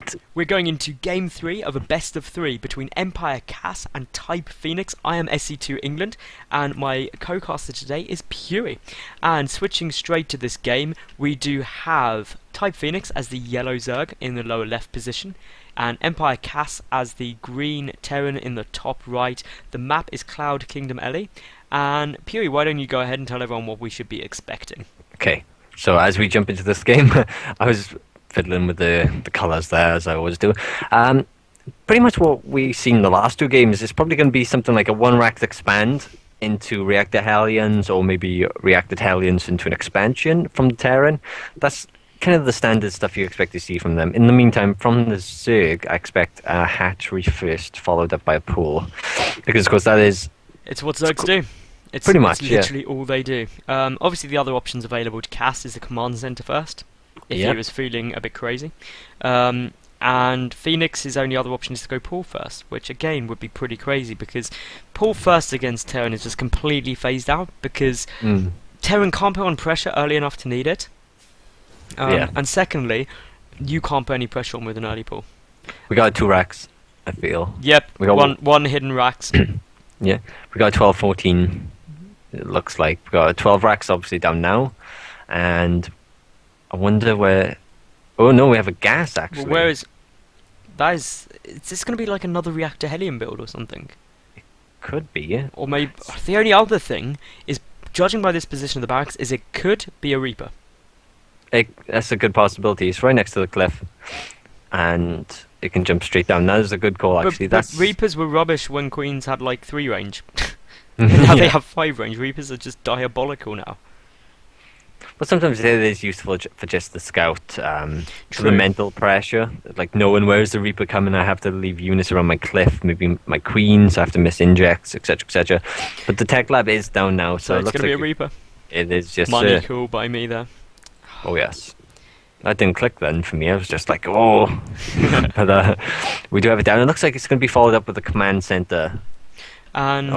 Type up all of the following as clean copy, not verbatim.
Right. We're going into game 3 of a best of 3 between EmpireKas and TypePhoeNix. I am SC2 England, and my co-caster today is pughy. And switching straight to this game, we do have TypePhoeNix as the yellow Zerg in the lower left position, and EmpireKas as the green Terran in the top right. The map is Cloud Kingdom Ellie. And pughy, why don't you go ahead and tell everyone what we should be expecting? Okay. So as we jump into this game, I was fiddling with the colours there, as I always do. Pretty much what we've seen in the last two games is probably going to be something like a one-racked expand into Reactor Hellions, or maybe Reactor Hellions into an expansion from the Terran. That's kind of the standard stuff you expect to see from them. In the meantime, from the Zerg, I expect a hatchery first, followed up by a pool. Because, of course, that is... It's what Zergs do. It's pretty much, literally all they do. Obviously, the other options available to cast is the command center first, if he was feeling a bit crazy. And Phoenix's only other option is to go Paul first, which again would be pretty crazy, because Paul first against Terran is just completely phased out, because Terran can't put on pressure early enough to need it. And secondly, you can't put any pressure on with an early Paul. We got 2 racks, I feel. Yep, we got one hidden racks. Yeah, we got 12, 14. It looks like we got 12 racks obviously down now, and I wonder where. Oh no, we have a gas actually. Well, where is that? Is this going to be like another Reactor Hellion build or something? It could be, yeah. Or maybe the only other thing is, judging by this position of the barracks, is it could be a Reaper. That's a good possibility. It's right next to the cliff, and it can jump straight down. That is a good call, actually. But Reapers were rubbish when Queens had like 3 range. And now they have 5 range. Reapers are just diabolical now. But sometimes it is useful for just the scout, for the mental pressure. Like knowing where's the Reaper coming, I have to leave units around my cliff, maybe my Queens, I have to miss injects, etc, etc. But the tech lab is down now, so it it's looks going to like be a Reaper. It is just money cool by me there. Oh yes. That didn't click then for me. I was just like, oh. But we do have it down. It looks like it's going to be followed up with a command center. And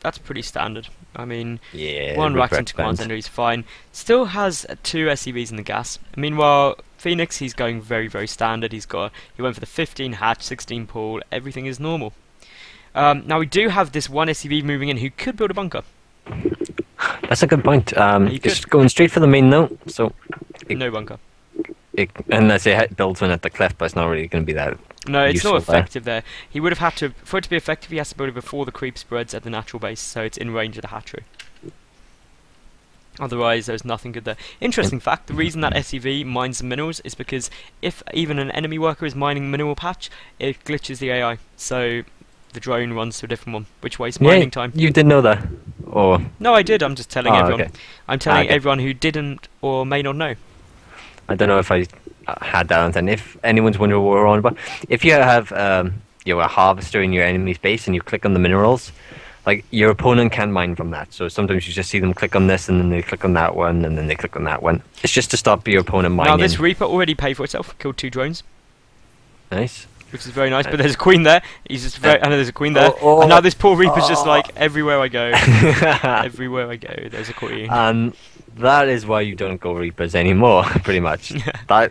that's pretty standard. I mean, yeah, one rack into command center is fine. Still has 2 SCVs in the gas. Meanwhile, Phoenix, he's going very, very standard. He went for the 15 hatch, 16 pool. Everything is normal. Now we do have this one SCV moving in who could build a bunker. That's a good point. Just going straight for the main note, so no bunker. Unless it builds one at the cliff, but it's not really going to be that. No, it's not effective there. He would have had to, for it to be effective, he has to build it before the creep spreads at the natural base, so it's in range of the hatchery. Otherwise, there's nothing good there. Interesting fact, the reason that SCV mines the minerals is because if even an enemy worker is mining mineral patch, it glitches the AI, so the drone runs to a different one, which wastes mining time. You didn't know that? Or no, I did. I'm just telling everyone. Okay. I'm telling everyone who didn't or may not know. I don't know if I had that, and if anyone's wondering what we're on about, if you have a harvester in your enemy's base and you click on the minerals, like your opponent can mine from that. So sometimes you just see them click on this, and then they click on that one, and then they click on that one. It's just to stop your opponent mining. Now this Reaper already paid for itself. Killed 2 drones. Nice. Which is very nice, but there's a queen there. He's just I know there's a queen there. And now this poor Reaper's just like, everywhere I go. Everywhere I go, there's a queen. And that is why you don't go Reapers anymore, pretty much. That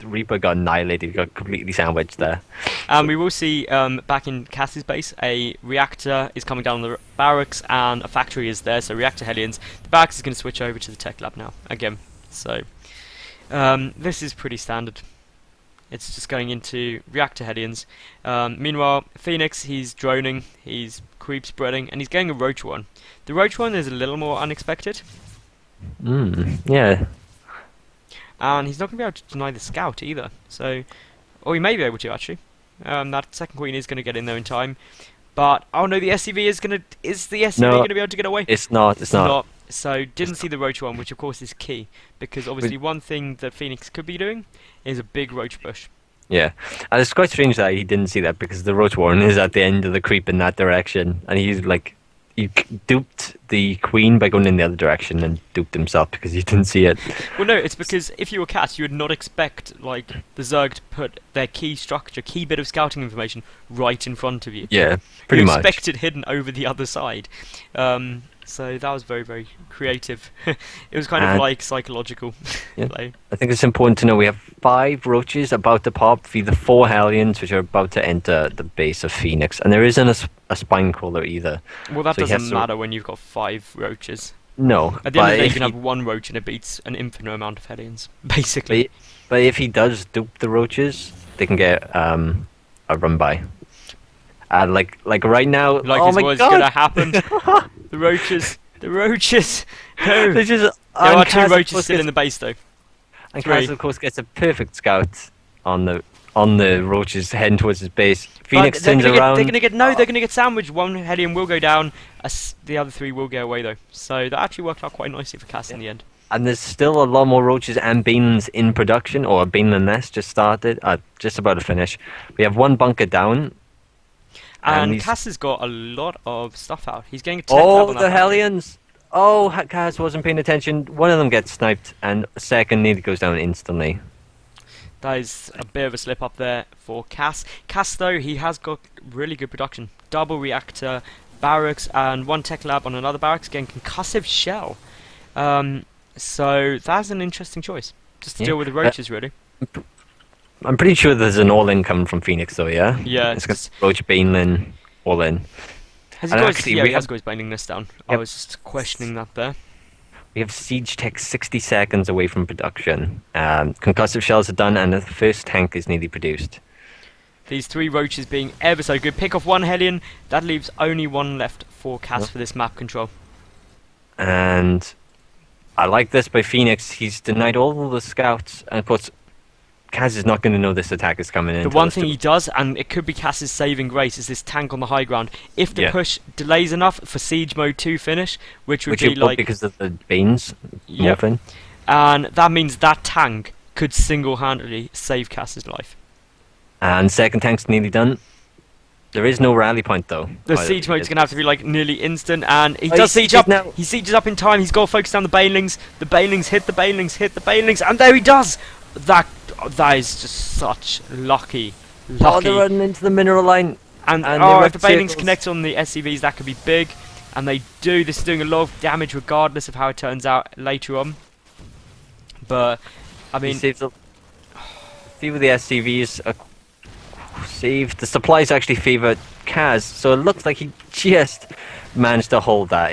Reaper got annihilated, got completely sandwiched there. And we will see back in Cass's base, a reactor is coming down the barracks, and a factory is there, so Reactor Hellions. The barracks is going to switch over to the tech lab now, again. So, this is pretty standard. It's just going into Reactor Hellions. Meanwhile, Phoenix, he's droning, he's creep spreading, and he's getting a Roach one. The Roach one is a little more unexpected. Yeah. And he's not going to be able to deny the scout either. So, or he may be able to actually. That second queen is going to get in there in time. But oh no, the SCV is going to. Is the SCV going to be able to get away? It's not. It's not. So didn't see the Roach one, which of course is key, because obviously one thing that Phoenix could be doing is a big Roach push. Yeah, and it's quite strange that he didn't see that, because the Roach Warren is at the end of the creep in that direction, and he's like, he duped the queen by going in the other direction and duped himself because he didn't see it. Well, no, it's because if you were Cats, you would not expect like the Zerg to put their key bit of scouting information right in front of you. Yeah, pretty much. You expect it hidden over the other side. So that was very, very creative. It was kind of like psychological. Yeah. Like, I think it's important to know we have 5 roaches about to pop for the 4 Hellions, which are about to enter the base of Phoenix. And there isn't a spine crawler either. well, that So he has doesn't to- matter when you've got 5 roaches. No. At the end of the day, you if can he- have 1 roach and it beats an infinite amount of Hellions, basically. But if he does dupe the roaches, they can get a run by. Like right now. Like oh this my was god! gonna happen. The roaches. The roaches. No. They just, There are 2 Kaz, of roaches course, still in gets- the base though. And 3. Kaz, of course, gets a perfect scout on the roaches heading towards his base. But Phoenix they're turns gonna around. they're gonna get sandwiched. 1 Hellion will go down. The other 3 will go away though. So that actually worked out quite nicely for Cass in the end. And there's still a lot more roaches and beanlands in production, or a beanland nest just started, just about to finish. We have 1 bunker down. And he's- Cass has got a lot of stuff out. He's getting a tech lab Oh, on the that battle. Hellions! Oh, Kaz wasn't paying attention. One of them gets sniped, and a second nearly goes down instantly. That is a bit of a slip up there for Cass. Cass though, he has got really good production. Double reactor, barracks, and 1 tech lab on another barracks, getting concussive shell. So that's an interesting choice. Just to Yeah. deal with the roaches, really. I'm pretty sure there's an all-in coming from Phoenix, though, yeah? Yeah. It's got Roach Beanland all-in. Has he and got actually, his, yeah, we he has have- got his binding list down. I Yep. was just questioning that there. We have Siege Tech 60 seconds away from production. Concussive shells are done, and the first tank is nearly produced. These 3 roaches being ever so good. Pick off 1 Hellion. That leaves only 1 left for Cass Yep. for this map control. And I like this by Phoenix. He's denied all the scouts, and of course, Kaz is not going to know this attack is coming in. The until one it's thing he does, and it could be Cass's saving grace, is this tank on the high ground. If the Yeah. push delays enough for siege mode to finish, which would which be it will like, because of the beans Yep. morphing. and that means that tank could single-handedly save Cass's life. And second tank's nearly done. There is no rally point though. The Oh, siege mode's it- going to have to be like nearly instant, and he Oh, does he siege sieges up. now. He sieges up in time. He's got to focus down the banelings. The banelings hit the banelings, hit the banelings, and there he does. That is just such lucky. Oh, they're running into the mineral line. And And oh, they if the banelings circles. connect on the SCVs, that could be big. And they do. This is doing a lot of damage, regardless of how it turns out later on. But I He mean, saves a few of the SCVs. Saved. The supplies actually favour Kaz, so it looks like he just managed to hold that.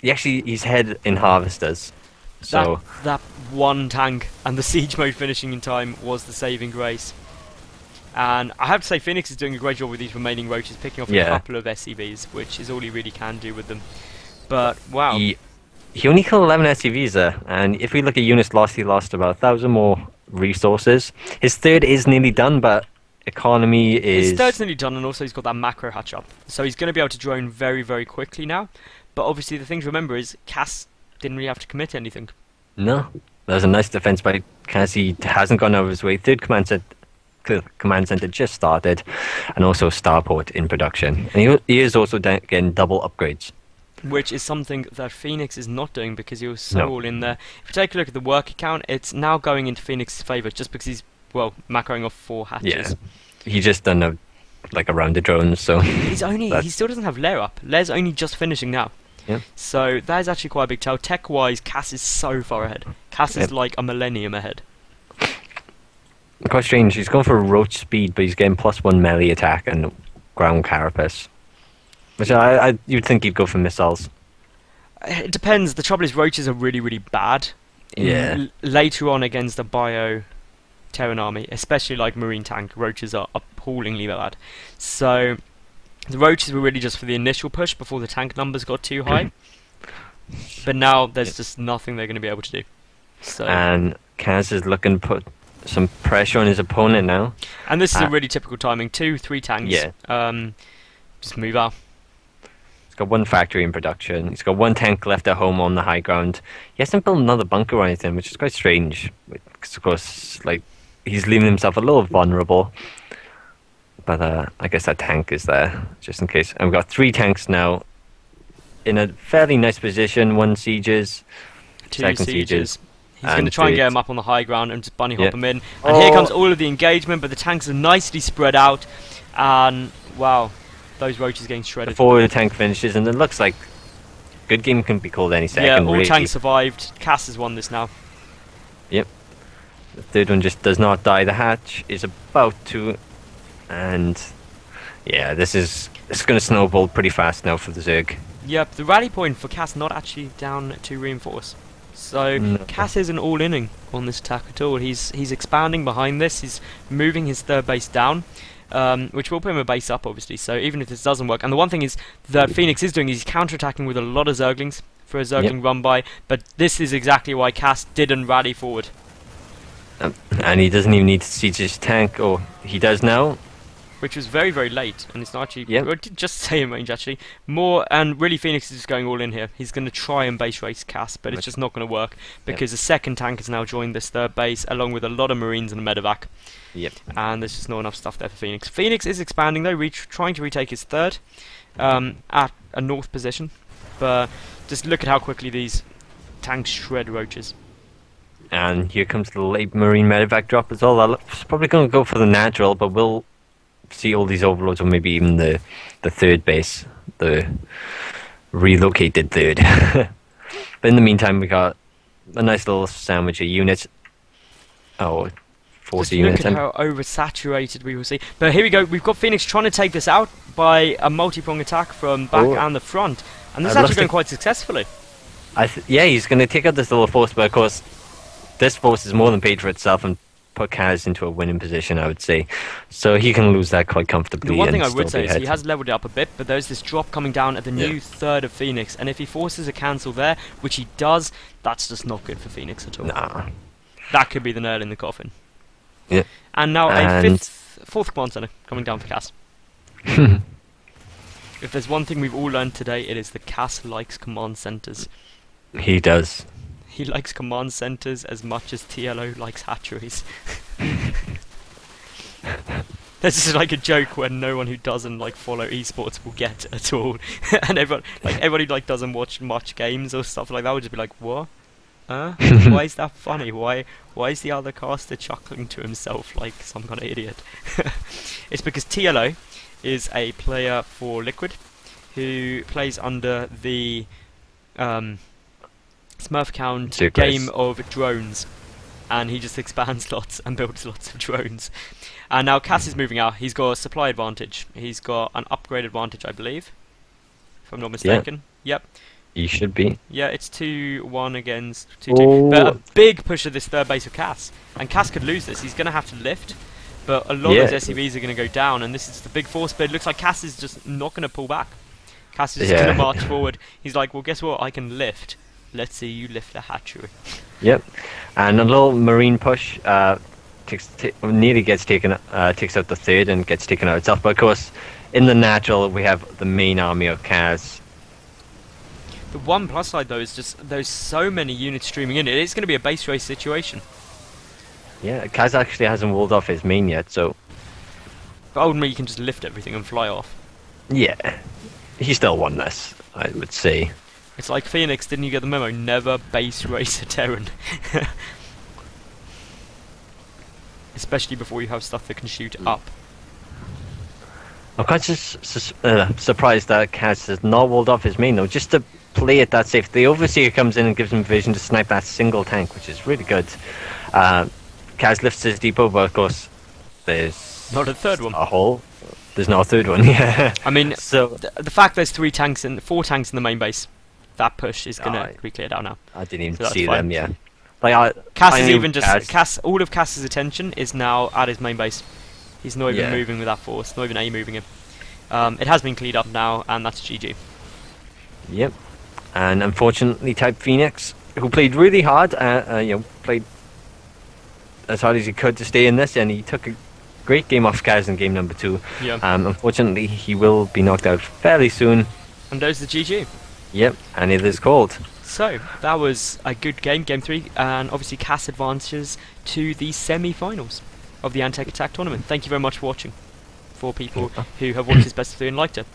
He's head in harvesters. So that 1 tank and the siege mode finishing in time was the saving grace. And I have to say, Phoenix is doing a great job with these remaining roaches, picking off a Yeah. couple of SCVs, which is all he really can do with them. But wow, he only killed 11 SCVs there, and if we look at units lost, he lost about 1,000 more resources. His third is nearly done, but economy is... his third's nearly done, and also he's got that macro hatch up, so he's going to be able to drone very, very quickly now. But obviously, the thing to remember is Cass didn't really have to commit anything. No, that was a nice defense by Kaz. He hasn't gone out of his way. Third command center just started, and also starport in production. And he is also getting double upgrades. Which is something that Phoenix is not doing because he was so No. all in there. If you take a look at the work account, it's now going into Phoenix's favour just because he's, well, macroing off 4 hatches. Yeah, he just done a round of drones, so He That's- still doesn't have Lair up. Lair's only just finishing now. Yeah. So that is actually quite a big tell. Tech-wise, Cass is so far ahead. Cass is Yep. like a millennium ahead. quite strange. He's going for roach speed, but he's getting +1 melee attack and ground carapace. Which you'd think he'd go for missiles. It depends. The trouble is roaches are really, really bad. Yeah. Later on against the bio Terran army, especially like marine tank, roaches are appallingly bad. So the roaches were really just for the initial push before the tank numbers got too high. But now there's just nothing they're going to be able to do. So And Kaz is looking to put some pressure on his opponent now. and this is a really typical timing. 2, 3 tanks. Yeah. Just move out. He's got 1 factory in production. He's got 1 tank left at home on the high ground. He hasn't built another bunker or anything, which is quite strange. Because, of course, like, he's leaving himself a little vulnerable. But I guess that tank is there, just in case. And we've got 3 tanks now in a fairly nice position. 1 sieges, 2 second sieges. He's and going to try and get third. him up on the high ground and just bunny hop Yeah. him in. And here Oh. comes all of the engagement, but the tanks are nicely spread out. And wow, those roaches getting shredded. before the tank finishes. And it looks like good game can be called any second. Yeah, all really. tanks survived. Cass has won this now. Yep. The third one just does not die. The hatch is about to, and yeah, it's going to snowball pretty fast now for the Zerg. Yep, the rally point for Cass not actually down to reinforce. So No. Cass isn't all inning on this attack at all. He's expanding behind this. He's moving his third base down, which will put him a base up, obviously. So even if this doesn't work, and the one thing is that Phoenix is doing is he's counterattacking with a lot of Zerglings for a Zergling run by. But this is exactly why Cass didn't rally forward. And he doesn't even need to siege his tank, or he does now. Which was very, very late, and it's not actually... Yep. Well, it did just stay in range, actually. More, and really Phoenix is just going all in here. He's going to try and base race Cass, but it's just not going to work, because the second tank has now joined this third base, along with a lot of Marines and a medevac. Yep. And there's just not enough stuff there for Phoenix. Phoenix is expanding, though, trying to retake his third, at a north position. But just look at how quickly these tanks shred roaches. And here comes the late Marine medevac drop as well. That's probably going to go for the natural, but we'll see all these overloads, or maybe even the third base, the relocated third. But in the meantime, we got a nice little sandwich of units. Oh, 40 units. Look at how oversaturated we will see. But here we go. We've got Phoenix trying to take this out by a multi-prong attack from back and the front, and this is actually going quite successfully. Yeah, he's going to take out this little force, but of course, this force is more than paid for itself and put Kaz into a winning position, I would say. So he can lose that quite comfortably. The one thing I would say is he has leveled it up a bit, but there's this drop coming down at the new third of Phoenix, and if he forces a cancel there, which he does, that's just not good for Phoenix at all. Nah. That could be the nail in the coffin. Yeah. And now a fourth command center coming down for Cass. If there's one thing we've all learned today, it is that Cass likes command centers. He does. He likes command centers as much as TLO likes hatcheries. This is like a joke where no one who doesn't like follow esports will get at all, and everybody like doesn't watch much games or stuff like that would just be like, what? Why is that funny? Why is the other caster chuckling to himself like some kind of idiot? It's because TLO is a player for Liquid who plays under the Smurf Count game of drones, and he just expands lots and builds lots of drones. And now Cass is moving out. He's got a supply advantage. He's got an upgrade advantage, I believe, if I'm not mistaken. Yep. He should be. Yeah, it's 2-1 against 2-2. But a big push of this third base of Cass. And Cass could lose this. He's going to have to lift. But a lot of his SCVs are going to go down. And this is the big force. But it looks like Cass is just not going to pull back. Cass is just going to march forward. He's like, well, guess what? I can lift. Let's see you lift a hatchery. Yep. And a little marine push nearly gets taken, takes out the third and gets taken out itself. But of course, in the natural, we have the main army of Kaz. The one plus side though is just there's so many units streaming in. It is going to be a base race situation. Yeah, Kaz actually hasn't walled off his main yet, so. But ultimately, you can just lift everything and fly off. Yeah, he still won this, I would say. It's like Phoenix, didn't you get the memo? Never base race a Terran. Especially before you have stuff that can shoot up. I'm quite surprised that Kaz has not walled off his main though, just to play it that safe. The Overseer comes in and gives him vision to snipe that single tank, which is really good. Kaz lifts his depot, but of course there's not a third one. A hole. There's not a third one. Yeah. I mean, so the fact there's 4 tanks in the main base, that push is gonna be cleared out now. I didn't even see them. Yeah. Like all of Cass's attention is now at his main base. He's not even moving with that force, not even moving him. It has been cleared up now, and that's GG. Yep. And unfortunately, TypePhoeNix, who played really hard, played as hard as he could to stay in this, and he took a great game off Kaz in game number 2. Yeah. Unfortunately, he will be knocked out fairly soon. And there's the GG. Yep, and it is called. So, that was a good game, game 3, and obviously Cass advances to the semi-finals of the Antec Attack Tournament. Thank you very much for watching, for people who have watched this best of 3 and liked it.